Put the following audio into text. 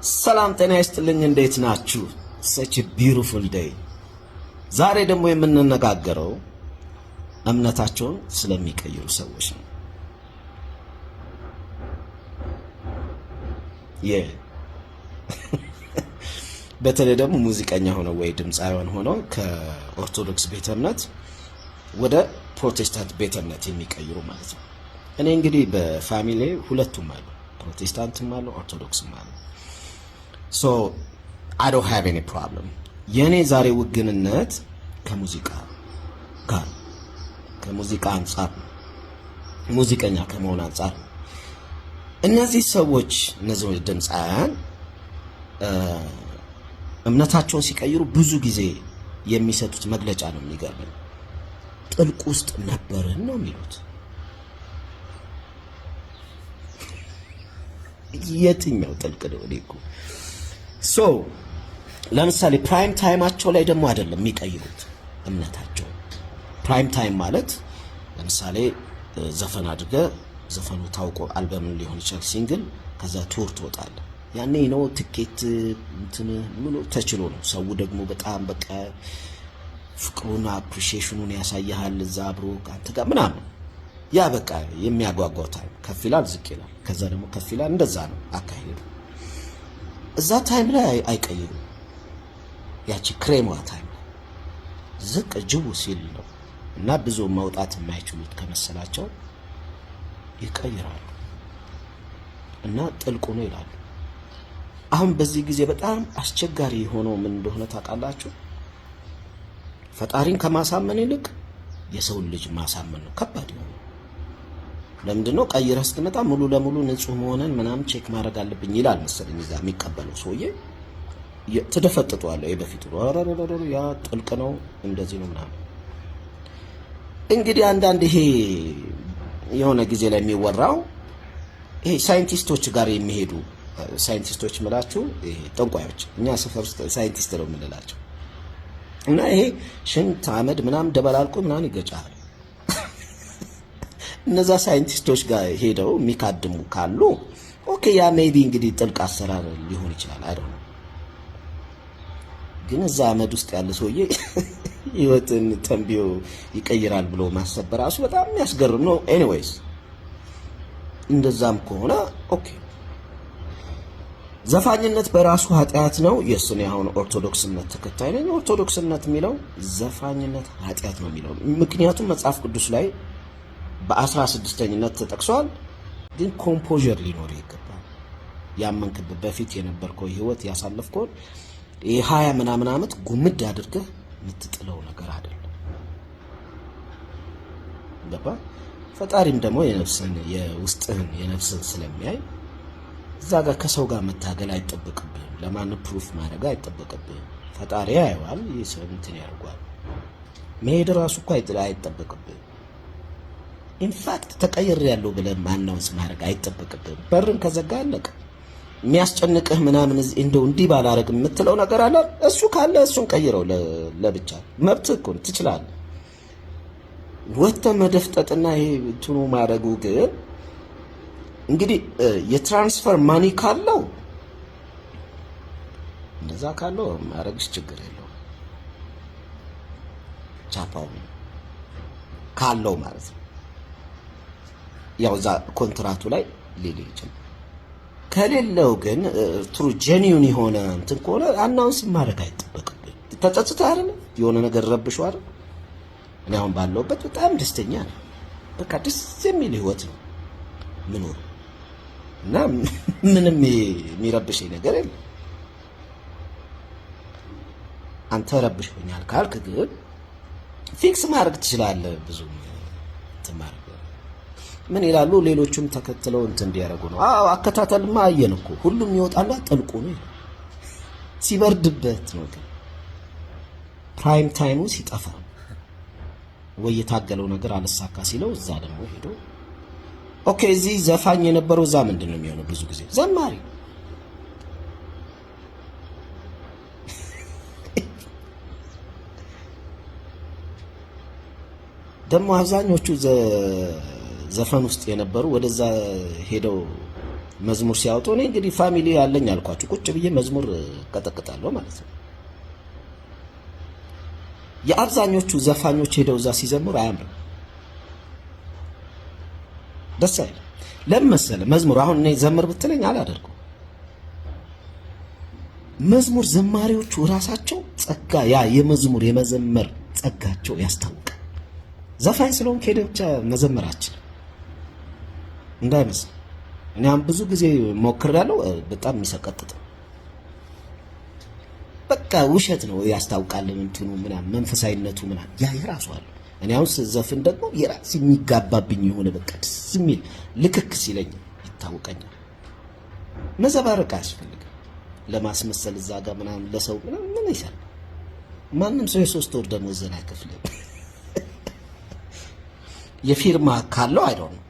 ሰላም ጤና ይስጥልኝ። እንዴት ናችሁ? such a beautiful day። ዛሬ ደግሞ የምንነጋገረው እምነታቸውን ስለሚቀይሩ ሰዎች ነው። በተለይ ደግሞ ሙዚቀኛ ሆነው ወይ ድምጻውያን ሆነው ከኦርቶዶክስ ቤተ እምነት ወደ ፕሮቴስታንት ቤተ እምነት የሚቀይሩ ማለት ነው። እኔ እንግዲህ በፋሚሊ ሁለቱም አሉ፣ ፕሮቴስታንትም አሉ፣ ኦርቶዶክስም አሉ። so I don't have any problem። የኔ ዛሬ ውግንነት ከሙዚቃ ጋር ከሙዚቃ አንፃር ሙዚቀኛ ከመሆን አንፃር እነዚህ ሰዎች እነዚህ ድምጻውያን እምነታቸውን ሲቀይሩ ብዙ ጊዜ የሚሰጡት መግለጫ ነው የሚገርመኝ። ጥልቅ ውስጥ ነበርን ነው የሚሉት። የትኛው ጥልቅ ነው? እኮ ሶ ለምሳሌ ፕራይም ታይማቸው ላይ ደግሞ አይደለም የሚቀይሩት እምነታቸው። ፕራይም ታይም ማለት ለምሳሌ ዘፈን አድርገ ዘፈኑ ታውቆ አልበም ሊሆን ይችላል፣ ሲንግል፣ ከዛ ቱር ትወጣለህ። ያኔ ነው ትኬት እንትን ሙሉ ተችሎ ነው። ሰው ደግሞ በጣም በቃ ፍቅሩና አፕሪሺዬሽኑን ያሳያል እዛ አብሮ አንተ ጋር ምናምን። ያ በቃ የሚያጓጓው ታይም ከፍ ይላል ዝቅ ይላል፣ ከዛ ደግሞ ከፍ ይላል። እንደዛ ነው አካሄዱ። እዛ ታይም ላይ አይቀይሩም። ያቺ ክሬሟ ታይም ዝቅ ጅቡ ሲል ነው እና ብዙ መውጣት የማይችሉት ከመሰላቸው ይቀይራሉ እና ጥልቁ ነው ይላሉ። አሁን በዚህ ጊዜ በጣም አስቸጋሪ የሆነው ምን እንደሆነ ታውቃላችሁ? ፈጣሪን ከማሳመን ይልቅ የሰው ልጅ ማሳመን ነው ከባድ የሆነው። ለምንድነው? ቀይረህ ስትመጣ ሙሉ ለሙሉ ንጹህ መሆንን ምናምን ቼክ ማድረግ አለብኝ ይላል መሰለኝ እዛ የሚቀበለው ሰውዬ። ተደፈጥጧል። በፊቱ ያ ጥልቅ ነው እንደዚህ ነው ምናምን። እንግዲህ አንዳንድ ይሄ የሆነ ጊዜ ላይ የሚወራው ይሄ ሳይንቲስቶች ጋር የሚሄዱ ሳይንቲስቶች ምላችሁ ይሄ ጠንቋዮች፣ እኛ ሰፈር ውስጥ ሳይንቲስት ነው የምንላቸው እና ይሄ ሽንት አመድ ምናምን ደበላልቆ ምናምን ይገጫል። እነዛ ሳይንቲስቶች ጋር ሄደው የሚካድሙ ካሉ ኦኬ ያ ሜቢ እንግዲህ ጥልቅ አሰራር ሊሆን ይችላል። አይደል? ግን እዛ አመድ ውስጥ ያለ ሰውዬ ህይወትን ተንቢዮ ይቀይራል ብሎ ማሰብ ራሱ በጣም የሚያስገርም ነው። ኤኒዌይስ እንደዛም ከሆነ ኦኬ። ዘፋኝነት በራሱ ኃጢአት ነው። የሱን ያሁን ኦርቶዶክስነት ተከታይ ነኝ። ኦርቶዶክስነት የሚለው ዘፋኝነት ኃጢአት ነው የሚለው ምክንያቱም መጽሐፍ ቅዱስ ላይ በ16ኝነት ተጠቅሷል። ግን ኮምፖዠር ሊኖር ይገባል። ያመንክበት በፊት የነበርከው ህይወት ያሳለፍከው የ20 ምናምን ዓመት ጉምድ አድርገህ የምትጥለው ነገር አይደለም። ገባ? ፈጣሪም ደግሞ የነፍስን የውስጥህን የነፍስን ስለሚያይ እዛ ጋር ከሰው ጋር መታገል አይጠበቅብህም። ለማንም ፕሩፍ ማድረግ አይጠበቅብህም። ፈጣሪ ያየዋል፣ ይሰም እንትን ያደርጋል። መሄድ ራሱ እኮ አይጠበቅብህም። ኢንፋክት ተቀይሬያለሁ ብለህ ማናውንስ ማድረግ አይጠበቅብህም። በርን ከዘጋ አለቀ። የሚያስጨንቅህ ምናምን እንደው እንዲህ ባላረግ የምትለው ነገር አለ። እሱ ካለ እሱን ቀይረው ለብቻ መብትህ እኮ ትችላለህ። ወጥተህ መደፍጠጥና ይሄ እንትኑ ማድረጉ ግን እንግዲህ የትራንስፈር ማኒ ካለው እንደዛ ካለው ማድረግሽ ችግር የለው። ቻፓው ካለው ማለት ነው ያው እዛ ኮንትራቱ ላይ ሊል ይችላል። ከሌለው ግን ትሩ ጄኒዩን የሆነ እንትን ከሆነ አናውንስ ማድረግ አይጠበቅብኝ። ተጸጽተህ አይደል የሆነ ነገር ረብሾ አይደል? እኔ አሁን ባለውበት በጣም ደስተኛ ነኝ። በቃ ደስ የሚል ህይወት ነው ምኖር እና ምንም የሚረብሽኝ ነገር የለም። አንተ ረብሽኛል ካልክ ግን ፊክስ ማድረግ ትችላለህ። ብዙ ተማር ምን ይላሉ ሌሎቹም ተከትለው እንትን እንዲያረጉ ነው። አዎ አከታተልማ አየን እኮ ሁሉም ይወጣላ ጥልቁ ነው ሲበርድበት ነው። ግን ፕራይም ታይሙ ሲጠፋ ወይ የታገለው ነገር አልሳካ ሲለው እዛ ደግሞ ሄዶ ኦኬ እዚህ ዘፋኝ የነበረው እዛ ምንድነው የሚሆነው? ብዙ ጊዜ ዘማሪ ደግሞ አብዛኞቹ ዘፈን ውስጥ የነበሩ ወደዛ ሄደው መዝሙር ሲያወጡ እኔ እንግዲህ ፋሚሊ ያለኝ አልኳችሁ ቁጭ ብዬ መዝሙር ቀጠቅጣለሁ ማለት ነው። የአብዛኞቹ ዘፋኞች ሄደው እዛ ሲዘምሩ አያምርም፣ ደስ አይልም። ለምን መሰለህ? መዝሙር አሁን እኔ ዘምር ብትለኝ አላደርገው። መዝሙር ዘማሪዎቹ ራሳቸው ጸጋ፣ ያ የመዝሙር የመዘመር ጸጋቸው ያስታውቃል። ዘፋኝ ስለሆንክ ሄደህ ብቻ መዘመራችን እንዳይመስል። እኔ አሁን ብዙ ጊዜ ሞክሬያለሁ፣ በጣም የሚሰቀጥጥ በቃ ውሸት ነው፣ ያስታውቃል። እንትኑ ምናምን መንፈሳዊነቱ ምናምን ያ የራሱ አለ። እኔ አሁን ስዘፍን ደግሞ የራስ የሚጋባብኝ የሆነ በቃ ደስ የሚል ልክክ ሲለኝ ይታወቀኛል። መዘባረቅ አያስፈልግም ለማስመሰል እዛ ጋር ምናምን ለሰው ምናምን ምን ይሰራል? ማንም ሰው የ3 ወር ደሞዝን አይከፍልም። የፊርማ ካለው አይደለም